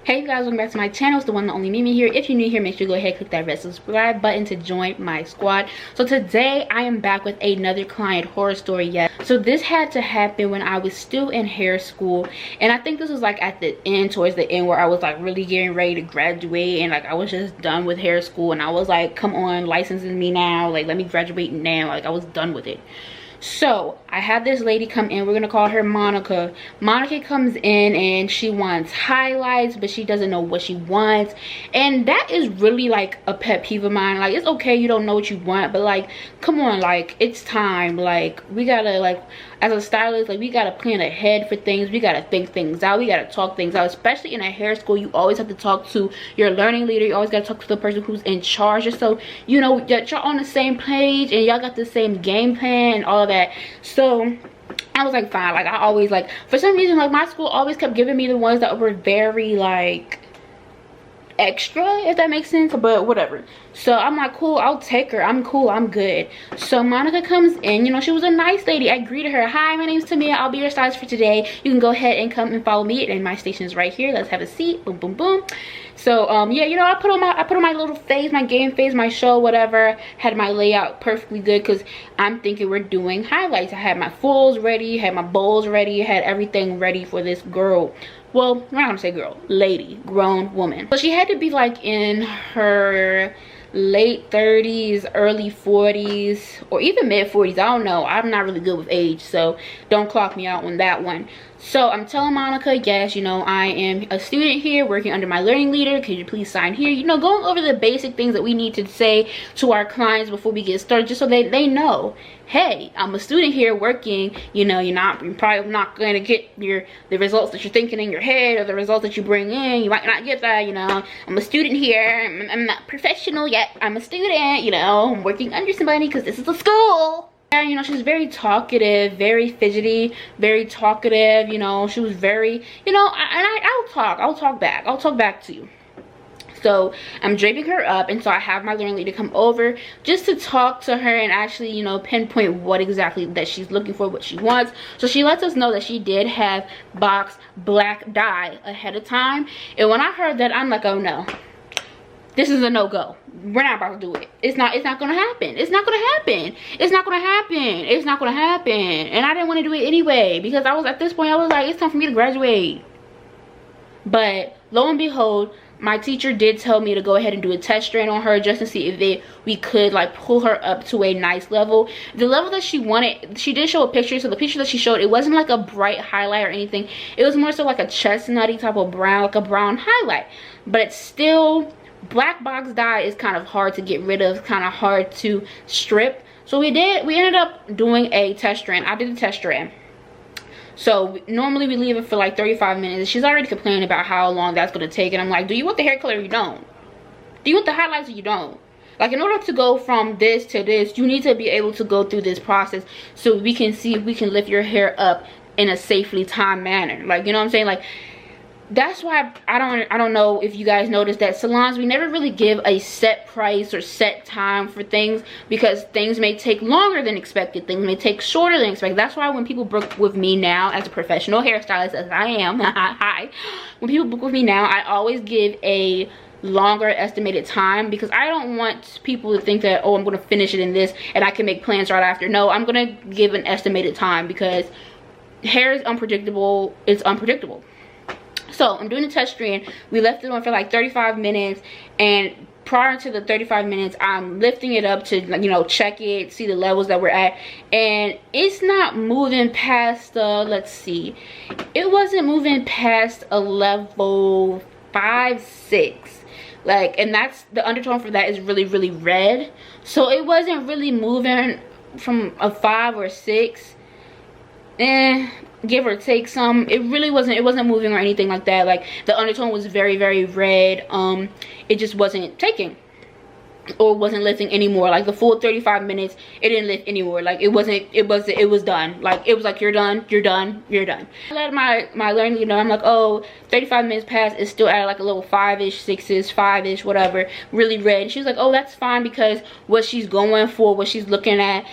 Hey guys, welcome back to my channel. It's the one, the only Mimi here. If you're new here, make sure you go ahead and click that red subscribe button to join my squad. So today I am back with another client horror story. Yes, so this had to happen when I was still in hair school, and I think this was like at the end, towards the end, where I was like really getting ready to graduate, and like I was just done with hair school, and I was like, come on, licensing me now, like let me graduate now. Like I was done with it. So I had this lady come in. We're gonna call her Monica. Monica comes in and she wants highlights, but she doesn't know what she wants, and that is really like a pet peeve of mine. Like, it's okay you don't know what you want, but like, come on, like it's time. Like, we gotta, like, as a stylist, like we gotta plan ahead for things. We gotta think things out. We gotta talk things out. Especially in a hair school, you always have to talk to your learning leader. You always gotta talk to the person who's in charge, just so you know that y'all on the same page and y'all got the same game plan and all of that. So I was like, fine. Like, I always, like, for some reason, like my school always kept giving me the ones that were very like extra, if that makes sense, but whatever. So I'm like, cool, I'll take her. I'm cool, I'm good. So Monica comes in. You know, she was a nice lady. I greeted her. Hi, my name's Tamia. I'll be your stylist for today. You can go ahead and come and follow me, and my station is right here. Let's have a seat. Boom, boom, boom. So yeah, you know, I put on my little face, my game face, my show, whatever. Had my layout perfectly good because I'm thinking we're doing highlights. I had my fulls ready, had my bowls ready, had everything ready for this girl. Well, I'm not gonna say girl, lady, grown woman. So she had to be like in her late 30s, early 40s, or even mid 40s. I don't know. I'm not really good with age, so don't clock me out on that one. So I'm telling Monica, yes, you know, I am a student here working under my learning leader. Could you please sign here? You know, going over the basic things that we need to say to our clients before we get started, just so they know, hey, I'm a student here working. You know, you're probably not going to get the results that you're thinking in your head, or the results that you bring in. You might not get that. You know, I'm a student here. I'm not professional yet. I'm a student. You know, I'm working under somebody because this is a school. Yeah, you know, she's very talkative, very fidgety, very talkative. You know, she was very, you know, I'll talk back to you. So I'm draping her up, and so I have my learning leader come over just to talk to her and actually, you know, pinpoint what exactly that she's looking for, what she wants. So she lets us know that she did have box black dye ahead of time, and when I heard that, I'm like, oh no, this is a no-go. We're not about to do it. It's not gonna happen. It's not gonna happen. It's not gonna happen. It's not gonna happen. And I didn't want to do it anyway, because I was, at this point, I was like, it's time for me to graduate. But lo and behold, my teacher did tell me to go ahead and do a test strand on her, just to see if we could like pull her up to a nice level. The level that she wanted, she did show a picture. So the picture that she showed, it wasn't like a bright highlight or anything. It was more so like a chestnutty type of brown, like a brown highlight. But it's still, black box dye is kind of hard to get rid of, kind of hard to strip. So we ended up doing a test strand. I did a test strand. So normally we leave it for like 35 minutes. She's already complaining about how long that's going to take, and I'm like, do you want the hair color or you don't? Do you want the highlights or you don't? Like, in order to go from this to this, you need to be able to go through this process so we can see if we can lift your hair up in a safely timed manner. Like, you know what I'm saying? Like, that's why I don't know if you guys noticed that salons, we never really give a set price or set time for things, because things may take longer than expected. Things may take shorter than expected. That's why when people book with me now, as a professional hairstylist as I am, hi, when people book with me now, I always give a longer estimated time, because I don't want people to think that, oh, I'm going to finish it in this and I can make plans right after. No, I'm going to give an estimated time, because hair is unpredictable. It's unpredictable. So I'm doing a test strand. We left it on for like 35 minutes, and prior to the 35 minutes, I'm lifting it up to, you know, check it, see the levels that we're at, and it's not moving past let's see, it wasn't moving past a level 5, 6. Like, and that's, the undertone for that is really, really red. So it wasn't really moving from a 5 or 6. Give or take some. It really wasn't, it wasn't moving or anything like that. Like, the undertone was very, very red. It just wasn't taking, or wasn't lifting anymore. Like, the full 35 minutes, it didn't lift anymore. Like, it was done. Like, it was like, you're done. I let my learning leader know. I'm like, oh, 35 minutes passed, it's still at like a little 5-ish, 6-ish, 5-ish, whatever, really red. And she's like, oh, that's fine, because what she's going for, what she's looking at,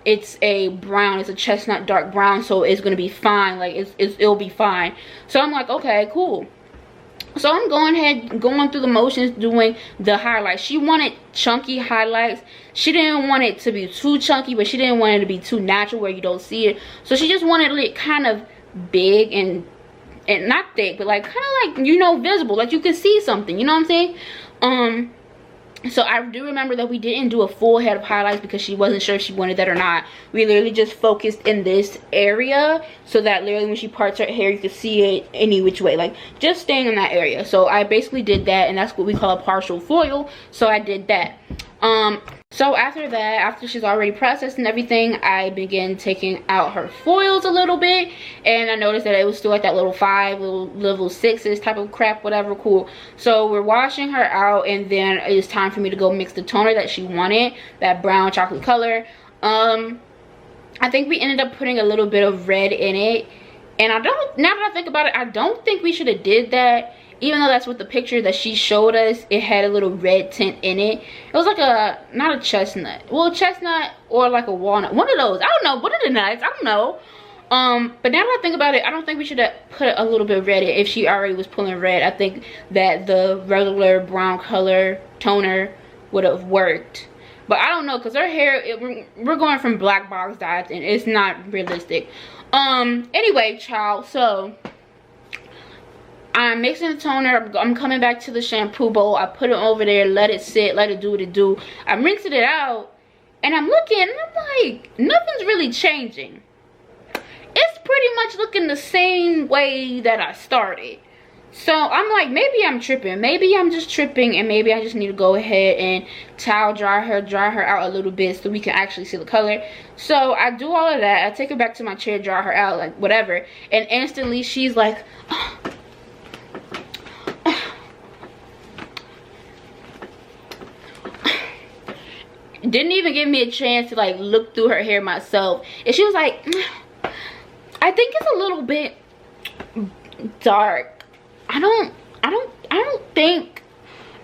it's a brown, it's a chestnut dark brown, so it's gonna be fine. Like, it'll be fine. So I'm like, okay, cool. So I'm going through the motions, doing the highlights. She wanted chunky highlights. She didn't want it to be too chunky, but she didn't want it to be too natural where you don't see it. So she just wanted it kind of big and not thick, but like kind of like, you know, visible, like you could see something, you know what I'm saying? So I do remember that we didn't do a full head of highlights because she wasn't sure if she wanted that or not. We literally just focused in this area so that literally when she parts her hair, you could see it any which way, like just staying in that area. So I basically did that, and that's what we call a partial foil. So I did that. So after that, after she's already processed and everything, I began taking out her foils a little bit, and I noticed that it was still like that little 5, level 6s type of crap, whatever, cool. So we're washing her out, and then it's time for me to go mix the toner that she wanted, that brown chocolate color. I think we ended up putting a little bit of red in it, and now that I think about it, I don't think we should have did that. Even though that's what the picture that she showed us, it had a little red tint in it. It was like not a chestnut. Well, a chestnut or like a walnut. One of those. I don't know. One of the nuts. I don't know. But now that I think about it, I don't think we should have put a little bit of red in. If she already was pulling red, I think that the regular brown color toner would have worked. But I don't know, because her hair, we're going from black box dyes, and it's not realistic. Anyway, child, so I'm mixing the toner. I'm coming back to the shampoo bowl. I put it over there, let it sit, let it do what it do. I'm rinsing it out, and I'm looking, and I'm like, nothing's really changing. It's pretty much looking the same way that I started. So I'm like, maybe I'm tripping. Maybe I'm just tripping, and maybe I just need to go ahead and towel dry her out a little bit so we can actually see the color. So I do all of that. I take her back to my chair, dry her out, like whatever, and instantly she's like, oh. Didn't even give me a chance to like look through her hair myself, and she was like, I think it's a little bit dark. I don't think.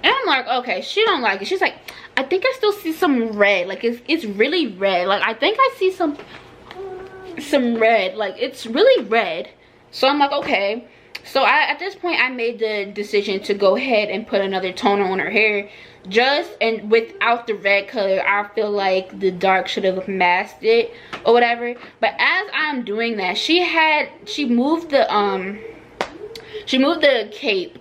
And I'm like, okay, she don't like it. She's like, I think I still see some red, like it's really red, like I think I see some red, like it's really red. So I'm like, okay. So at this point I made the decision to go ahead and put another toner on her hair, and without the red color. I feel like the dark should have masked it or whatever. But as I'm doing that, she moved the cape,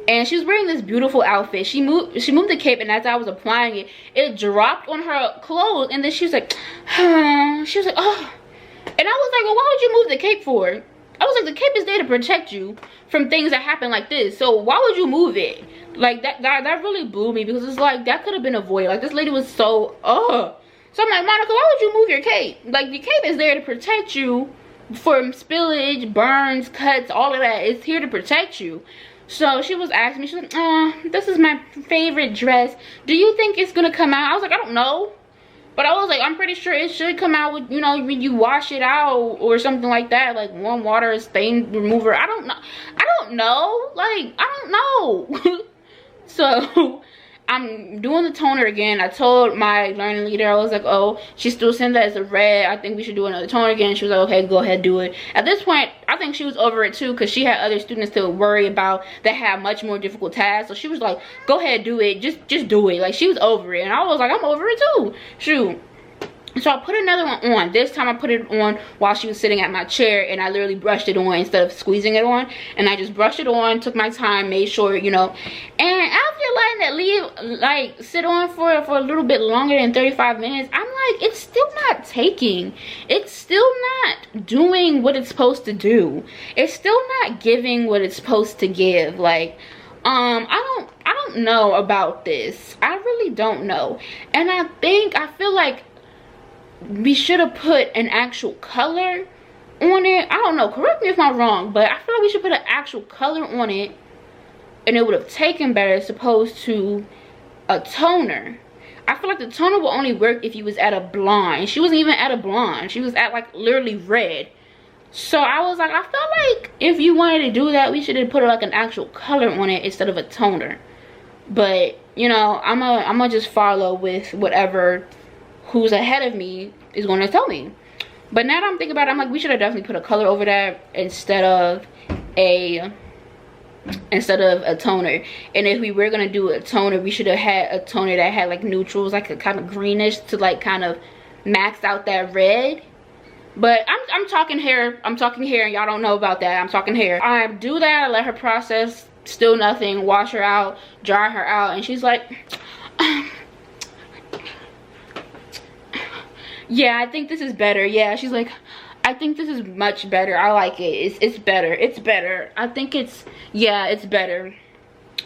and she was wearing this beautiful outfit. She moved the cape, and as I was applying it, it dropped on her clothes, and then she was like, oh. And I was like, well, why would you move the cape for? I was like, the cape is there to protect you from things that happen like this. So why would you move it? Like that really blew me, because it's like that could have been avoided. Like this lady was so So I'm like, Monica, why would you move your cape? Like the cape is there to protect you from spillage, burns, cuts, all of that. It's here to protect you. So she was asking me, she's like, oh, this is my favorite dress. Do you think it's gonna come out? I was like, I don't know. But I was like, I'm pretty sure it should come out with, you know, when you wash it out or something like that, like warm water, stain remover. I don't know. Like, I don't know. So I'm doing the toner again. I told my learning leader, I was like, oh, she still sent that as a red. I think we should do another toner again. She was like, okay, go ahead, do it. At this point, I think she was over it too, because she had other students to worry about that had much more difficult tasks. So she was like, go ahead, do it. Just do it. Like, she was over it. And I was like, I'm over it too. Shoot. So I put another one on. This time I put it on while she was sitting at my chair, and I literally brushed it on instead of squeezing it on. And I just brushed it on, took my time, made sure, you know. And after letting that sit on for a little bit longer than 35 minutes, I'm like, it's still not taking. It's still not doing what it's supposed to do. It's still not giving what it's supposed to give. Like, I don't know about this. I really don't know. And I feel like we should have put an actual color on it. I don't know, correct me if I'm wrong, but I feel like we should put an actual color on it, and it would have taken better as opposed to a toner. I feel like the toner will only work if you was at a blonde. She wasn't even at a blonde. She was at like literally red. So I was like, I feel like if you wanted to do that, we should have put like an actual color on it instead of a toner. But you know, I'm gonna just follow with whatever who's ahead of me is going to tell me. But now that I'm thinking about it, I'm like, we should have definitely put a color over that instead of a instead of a toner. And if we were gonna do a toner, we should have had a toner that had like neutrals, like a kind of greenish, to like kind of max out that red. But I'm talking hair, and y'all don't know about that. I'm talking hair. I do that, I let her process, still nothing, wash her out, dry her out, and she's like, yeah, I think this is better. Yeah, she's like, I think this is much better. I like it. It's better. It's better. I think it's, yeah, it's better.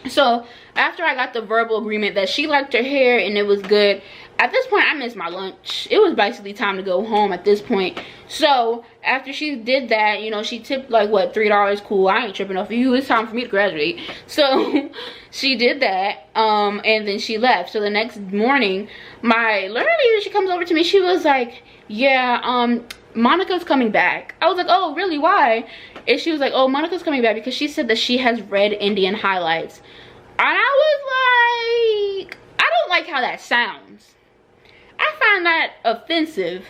So after I got the verbal agreement that she liked her hair and it was good, at this point I missed my lunch. It was basically time to go home at this point. So after she did that, you know, she tipped like what, $3. Cool, I ain't tripping off of you. It's time for me to graduate. So she did that, and then she left. So the next morning, my learner leader, she comes over to me. She was like, yeah, Monica's coming back. I was like, oh really, why? And she was like, oh, Monica's coming back because she said that she has red Indian highlights. And I was like, I don't like how that sounds. I find that offensive,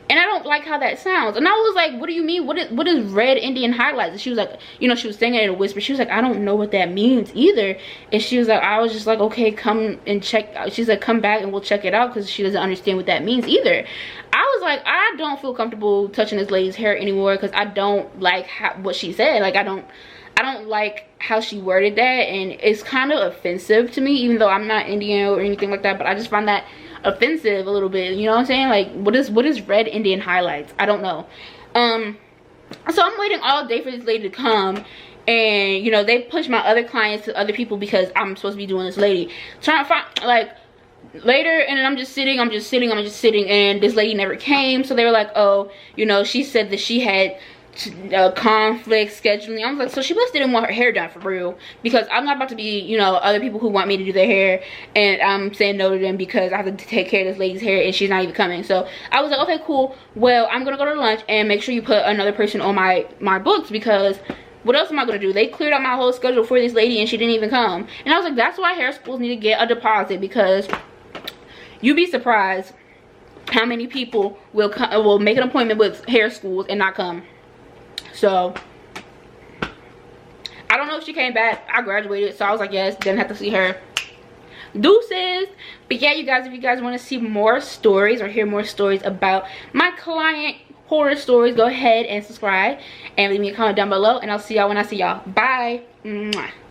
and I don't like how that sounds. And I was like, what do you mean? What is red Indian highlights? And she was like, you know, she was saying it in a whisper. She was like, I don't know what that means either. And she was like, I was just like, okay, come and check. She's like, come back and we'll check it out, because she doesn't understand what that means either. I was like, I don't feel comfortable touching this lady's hair anymore, because I don't like what she said. Like, I don't like how she worded that, and it's kind of offensive to me, even though I'm not Indian or anything like that. But I just find that offensive a little bit, you know what I'm saying? Like, what is red Indian highlights? I don't know. So I'm waiting all day for this lady to come, and you know, they push my other clients to other people because I'm supposed to be doing this lady. Trying to find, like, later, and then I'm just sitting, and this lady never came. So they were like, oh, you know, she said that she had conflict scheduling. I was like, so she must didn't want her hair done for real, because I'm not about to be, you know, other people who want me to do their hair, and I'm saying no to them because I have to take care of this lady's hair and she's not even coming. So I was like, okay, cool, well, I'm gonna go to lunch and make sure you put another person on my books, because what else am I gonna do? They cleared out my whole schedule for this lady and she didn't even come. And I was like, that's why hair schools need to get a deposit, because you'd be surprised how many people will make an appointment with hair schools and not come. So I don't know if she came back. I graduated, so I was like, yes, didn't have to see her. Deuces. But yeah, you guys, if you guys want to see more stories or hear more stories about my client horror stories, go ahead and subscribe and leave me a comment down below, and I'll see y'all when I see y'all. Bye. Mwah.